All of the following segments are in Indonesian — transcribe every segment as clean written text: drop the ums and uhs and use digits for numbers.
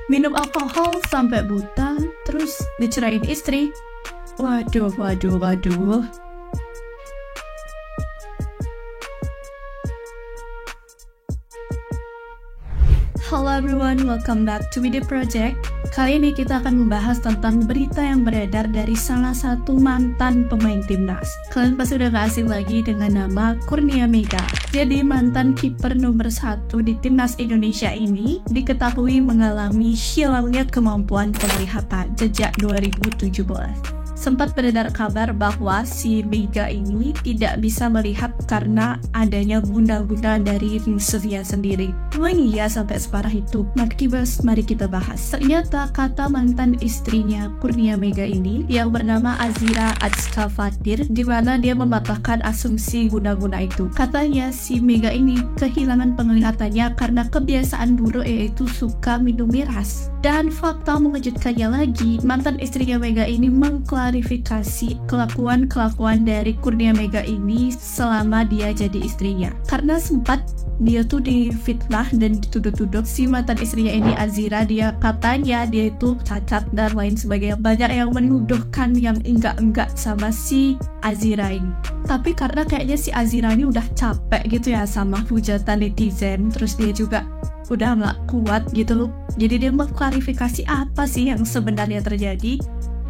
minum alkohol sampai buta, terus dicerain istri. Waduh. Hello everyone, welcome back to Video Project. Kali ini kita akan membahas tentang berita yang beredar dari salah satu mantan pemain timnas. Kalian pasti udah gak asing lagi dengan nama Kurnia Mega. Jadi mantan kiper nomor 1 di timnas Indonesia ini diketahui mengalami hilangnya kemampuan penglihatan sejak 2017. Sempat beredar kabar bahwa si Mega ini tidak bisa melihat karena adanya guna-guna dari rinselnya sendiri. Emang iya sampai separah itu? Mari kita bahas. Ternyata kata mantan istrinya Kurnia Mega ini yang bernama Azira Azka Fatir, di mana dia mematahkan asumsi guna-guna itu. Katanya si Mega ini kehilangan penglihatannya karena kebiasaan buruk, yaitu suka minum miras. Dan fakta mengejutkannya lagi, mantan istrinya Mega ini mengklarifikasi kelakuan dari Kurnia Mega ini selama dia jadi istrinya. Karena sempat dia tuh difitnah dan dituduh-tuduh si mantan istrinya ini Azira, katanya dia itu cacat dan lain sebagainya. Banyak yang menuduhkan yang enggak sama si Azira ini. Tapi karena kayaknya si Azira ini udah capek gitu ya sama hujatan netizen, terus dia juga udah nggak kuat gitu loh. Jadi dia mengklarifikasi apa sih yang sebenarnya terjadi,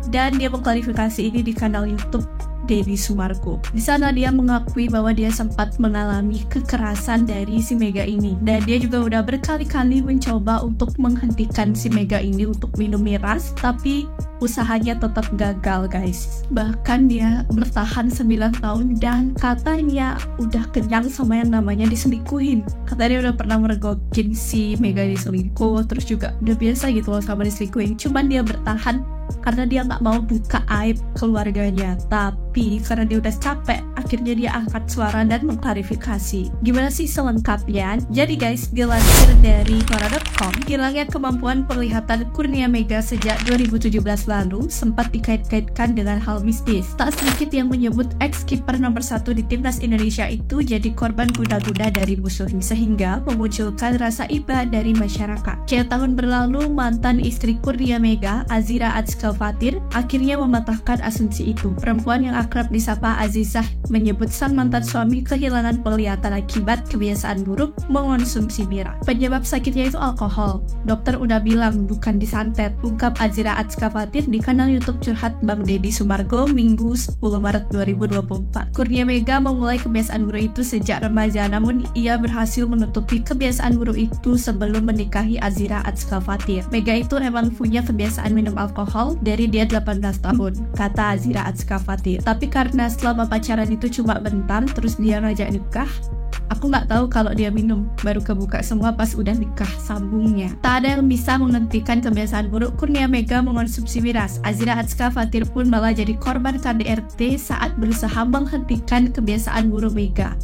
dan dia mengklarifikasi ini di kanal YouTube Deddy Sumargo. Di sana dia mengakui bahwa dia sempat mengalami kekerasan dari si Mega ini, dan dia juga udah berkali-kali mencoba untuk menghentikan si Mega ini untuk minum miras, tapi usahanya tetap gagal guys. Bahkan dia bertahan 9 tahun dan katanya udah kenyang sama yang namanya diselingkuhin. Katanya dia udah pernah mergokin si Mega diselingkuh, terus juga udah biasa gitu loh sama diselingkuhin. Cuman dia bertahan karena dia nggak mau buka aib keluarganya. Tapi karena dia udah capek, akhirnya dia angkat suara dan mengklarifikasi. Gimana sih selengkapnya? Jadi guys, dilansir dari Quora.com, hilangnya kemampuan penglihatan Kurnia Mega sejak 2017 lalu sempat dikait-kaitkan dengan hal mistis. Tak sedikit yang menyebut ex-kiper nomor 1 di timnas Indonesia itu jadi korban guna-guna dari musuhnya, sehingga memunculkan rasa iba dari masyarakat. Kayak tahun berlalu, mantan istri Kurnia Mega, Azira Azka Fatir, akhirnya mematahkan asumsi itu. Perempuan yang akrab disapa Azizah menyebut sang mantan suami kehilangan penglihatan akibat kebiasaan buruk mengonsumsi miras. Penyebab sakitnya itu alkohol. Dokter udah bilang bukan disantet, ungkap Azira Azka Fatir di kanal YouTube Curhat Bang Deddy Sumargo Minggu 10 Maret 2024. Kurnia Mega memulai kebiasaan buruk itu sejak remaja, namun ia berhasil menutupi kebiasaan buruk itu sebelum menikahi Azira Azka Fatir. Mega itu emang punya kebiasaan minum alkohol dari dia 18 tahun, kata Azira Azka Fatir. Tapi karena selama pacaran itu cuma bentar, terus dia ngajak nikah, aku nggak tahu kalau dia minum, baru kebuka semua pas udah nikah, sambungnya. Tak ada yang bisa menghentikan kebiasaan buruk Kurnia Mega mengonsumsi miras. Azira Azka Fatir pun malah jadi korban KDRT saat berusaha menghentikan kebiasaan buruk Mega.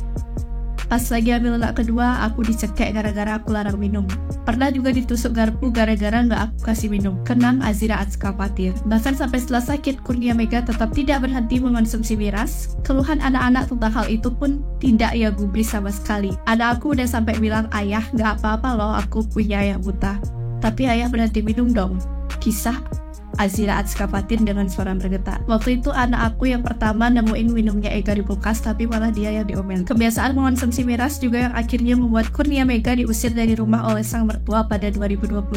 Pas lagi hamil anak kedua, aku dicekek gara-gara aku larang minum. Pernah juga ditusuk garpu gara-gara nggak aku kasih minum, kenang Azira Azka Fatir. Bahkan sampai setelah sakit, Kurnia Mega tetap tidak berhenti mengonsumsi miras. Keluhan anak-anak tentang hal itu pun tidak ia gubris sama sekali. Anak aku udah sampai bilang, ayah nggak apa-apa loh aku punya ayah buta, tapi ayah berhenti minum dong. Kisah Azira Azka Fatir dengan suara bergetar. Waktu itu anak aku yang pertama nemuin minumnya Ega di kulkas, tapi malah dia yang diomel. Kebiasaan mengonsumsi miras juga yang akhirnya membuat Kurnia Mega diusir dari rumah oleh sang mertua pada 2022.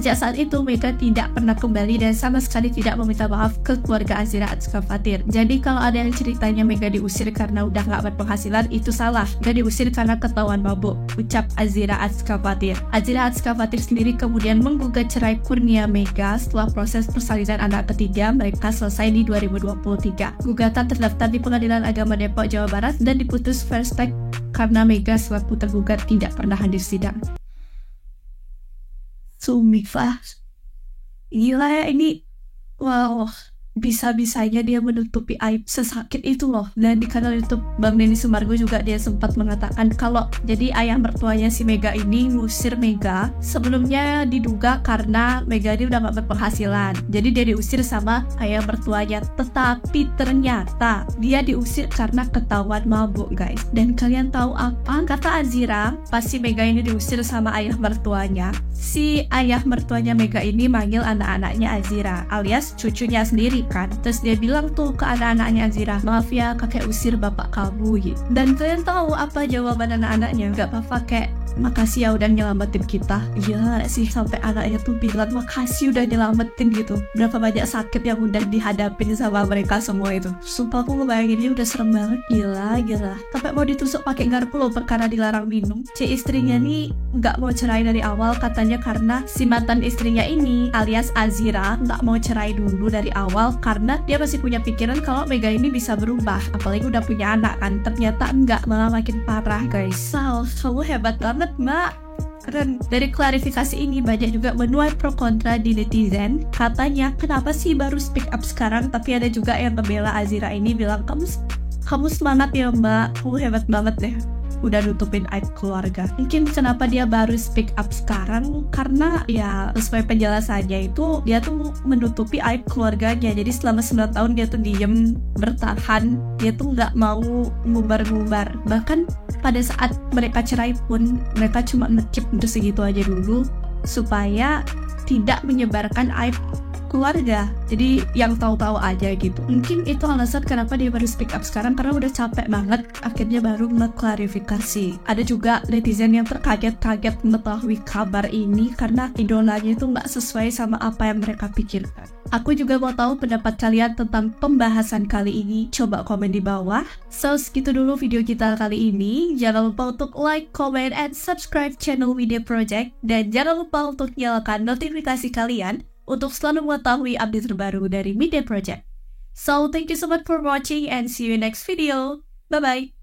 Sejak saat itu Mega tidak pernah kembali dan sama sekali tidak meminta maaf ke keluarga Azira Azka Fatir. Jadi kalau ada yang ceritanya Mega diusir karena udah gak berpenghasilan, itu salah. Dia diusir karena ketahuan mabuk, ucap Azira Azka Fatir. Azira Azka Fatir sendiri kemudian menggugat cerai Kurnia Mega setelah proses persalinan anak ketiga mereka selesai di 2023. Gugatan terdaftar di Pengadilan Agama Depok, Jawa Barat dan diputus first take karena Mega selaku tergugat tidak pernah hadir sidang. Sumpah, gila ya ini. Wow, bisa-bisanya dia menutupi aib sesakit itu loh. Dan di kanal YouTube Bang Denny Sumargo juga dia sempat mengatakan kalau jadi ayah mertuanya si Mega ini ngusir Mega sebelumnya diduga karena Mega ini udah gak berpenghasilan, jadi dia diusir sama ayah mertuanya. Tetapi ternyata dia diusir karena ketahuan mabuk guys. Dan kalian tahu apa kata Azira pas si Mega ini diusir sama ayah mertuanya? Si ayah mertuanya Mega ini manggil anak-anaknya Azira alias cucunya sendiri kan. Terus dia bilang tuh ke anak-anaknya Azira, maaf ya kakek usir bapak kamu gitu. Dan kalian tahu apa jawaban anak-anaknya? Gak apa-apa kek, makasih ya udah nyelamatin kita. Gila sih sampai anaknya tuh bilang makasih udah nyelamatin gitu. Berapa banyak sakit yang udah dihadapin sama mereka semua itu. Sumpah aku ngebayanginnya udah serem banget. Gila. Sampai mau ditusuk pakai garpu loh perkara dilarang minum. Si istrinya nih nggak mau cerai dari awal katanya karena si mantan istrinya ini alias Azira nggak mau cerai dulu dari awal karena dia masih punya pikiran kalau Mega ini bisa berubah, apalagi udah punya anak kan. Ternyata enggak, malah makin parah guys. Kamu hebat banget mbak. Keren. Dari klarifikasi ini banyak juga menuai pro kontra di netizen. Katanya kenapa sih baru speak up sekarang, tapi ada juga yang membela Azira ini bilang kamu semangat ya mbak, kamu hebat banget deh udah nutupin aib keluarga. Mungkin kenapa dia baru speak up sekarang karena ya sesuai penjelasannya itu dia tuh menutupi aib keluarganya. Jadi selama 9 tahun dia tuh diem bertahan, dia tuh nggak mau ngubar-ngubar. Bahkan pada saat mereka cerai pun mereka cuma ngekip untuk segitu aja dulu supaya tidak menyebarkan aib keluarga. Jadi yang tahu-tahu aja gitu. Mungkin itu alasan kenapa dia baru speak up sekarang, karena udah capek banget akhirnya baru ngeklarifikasi. Ada juga netizen yang terkaget-kaget mengetahui kabar ini karena idolanya itu nggak sesuai sama apa yang mereka pikirkan. Aku juga mau tahu pendapat kalian tentang pembahasan kali ini. Coba komen di bawah. So, segitu dulu video kita kali ini. Jangan lupa untuk like, comment, and subscribe channel Media Project. Dan jangan lupa untuk nyalakan notifikasi kalian untuk selalu mengetahui update terbaru dari Media Project. So, thank you so much for watching and see you in next video. Bye-bye!